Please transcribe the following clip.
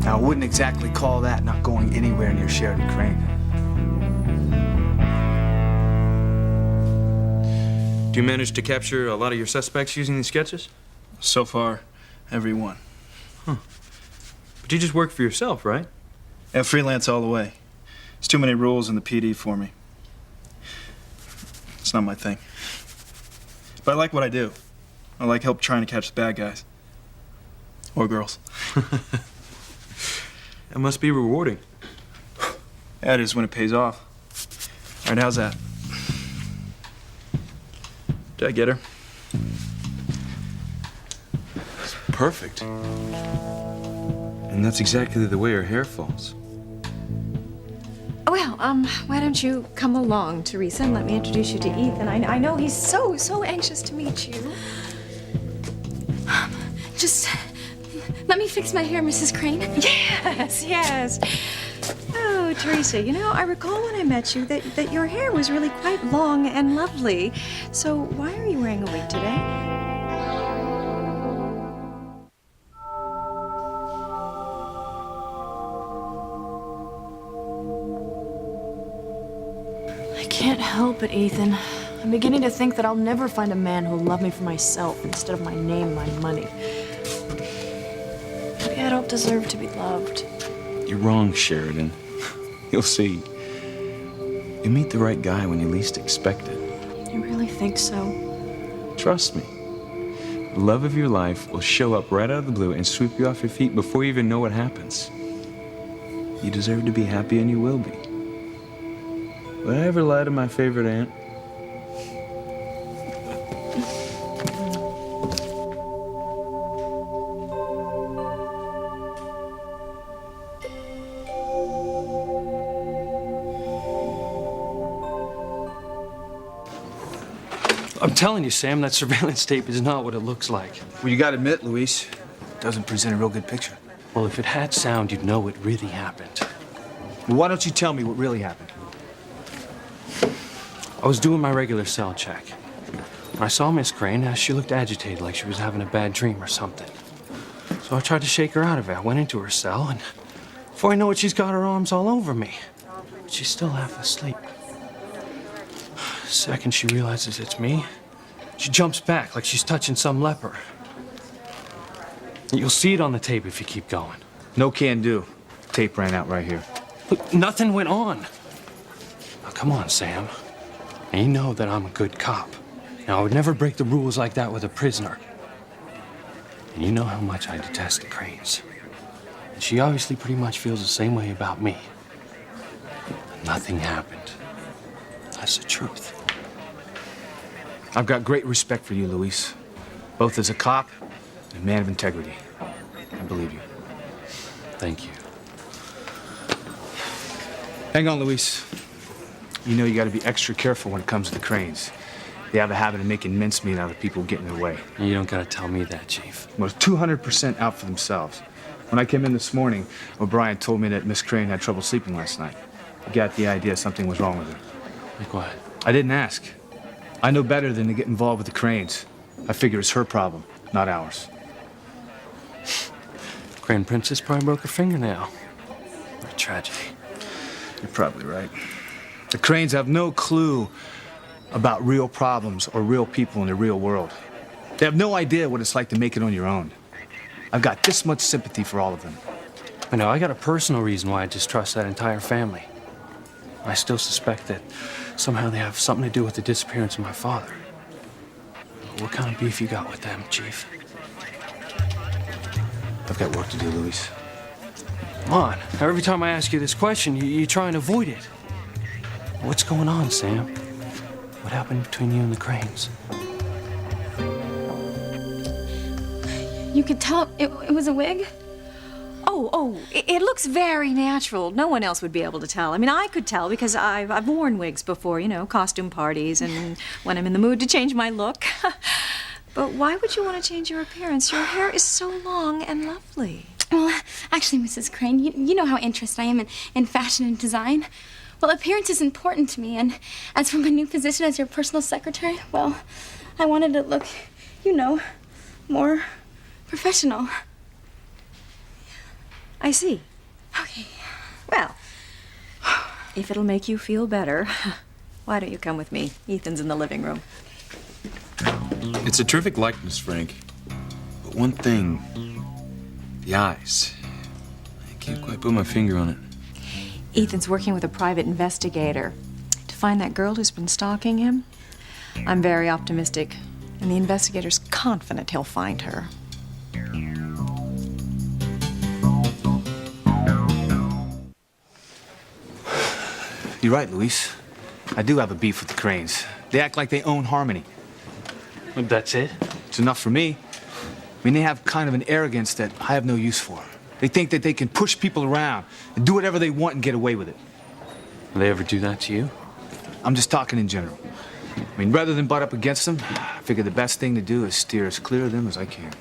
Now, I wouldn't exactly call that not going anywhere near Sheridan Crane. Do you manage to capture a lot of your suspects using these sketches? So far, every one. Huh. But you just work for yourself, right? Yeah, freelance all the way. There's too many rules in the PD for me. It's not my thing. But I like what I do. I like help trying to catch the bad guys. Or girls. That must be rewarding. Yeah, it is when it pays off. All right, how's that? Did I get her? It's perfect. And that's exactly the way her hair falls. Well, why don't you come along, Teresa, and let me introduce you to Ethan. I know he's so anxious to meet you. Just let me fix my hair, Mrs. Crane. Yes. Oh, Teresa, you know, I recall when I met you that your hair was really quite long and lovely. So why are you wearing a wig today? I can't help it, Ethan. I'm beginning to think that I'll never find a man who'll love me for myself instead of my name, my money. Maybe I don't deserve to be loved. You're wrong, Sheridan. You'll see. You meet the right guy when you least expect it. You really think so? Trust me. The love of your life will show up right out of the blue and sweep you off your feet before you even know what happens. You deserve to be happy, and you will be. Would I ever lie to my favorite aunt? I'm telling you, Sam, that surveillance tape is not what it looks like. Well, you gotta admit, Luis, it doesn't present a real good picture. Well, if it had sound, you'd know it really happened. Well, why don't you tell me what really happened? I was doing my regular cell check. When I saw Miss Crane, she looked agitated, like she was having a bad dream or something. So I tried to shake her out of it. I went into her cell, and before I know it, she's got her arms all over me. But she's still half asleep. The second she realizes it's me, she jumps back like she's touching some leper. You'll see it on the tape if you keep going. No can do. Tape ran out right here. Look, nothing went on. Now, come on, Sam. Now, you know that I'm a good cop. Now, I would never break the rules like that with a prisoner. And you know how much I detest the Cranes. And she obviously pretty much feels the same way about me. But nothing happened. That's the truth. I've got great respect for you, Luis. Both as a cop and a man of integrity. I believe you. Thank you. Hang on, Luis. You know you gotta be extra careful when it comes to the Cranes. They have a habit of making mincemeat out of people who get in their way. You don't gotta tell me that, Chief. Well, 200% out for themselves. When I came in this morning, O'Brien told me that Miss Crane had trouble sleeping last night. I got the idea something was wrong with her. Like what? I didn't ask. I know better than to get involved with the Cranes. I figure it's her problem, not ours. Crane Princess probably broke her fingernail. What a tragedy. You're probably right. The Cranes have no clue about real problems or real people in the real world. They have no idea what it's like to make it on your own. I've got this much sympathy for all of them. I know, I got a personal reason why I distrust that entire family. I still suspect that somehow they have something to do with the disappearance of my father. What kind of beef you got with them, Chief? I've got work to do, Luis. Come on. Now, every time I ask you this question, you try and avoid it. What's going on, Sam? What happened between you and the Cranes? You could tell it was a wig? It looks very natural. No one else would be able to tell. I mean, I could tell because I've worn wigs before, you know, costume parties and when I'm in the mood to change my look. But why would you want to change your appearance? Your hair is so long and lovely. Well, actually, Mrs. Crane, you know how interested I am in fashion and design. Well, appearance is important to me, and as for my new position as your personal secretary, well, I wanted to look, more professional. I see. Okay. Well, if it'll make you feel better, why don't you come with me? Ethan's in the living room. It's a terrific likeness, Frank. But one thing, the eyes. I can't quite put my finger on it. Ethan's working with a private investigator to find that girl who's been stalking him. I'm very optimistic, and the investigator's confident he'll find her. You're right, Luis. I do have a beef with the Cranes. They act like they own Harmony. That's it? It's enough for me. I mean, they have kind of an arrogance that I have no use for. They think that they can push people around and do whatever they want and get away with it. Will they ever do that to you? I'm just talking in general. I mean, rather than butt up against them, I figure the best thing to do is steer as clear of them as I can.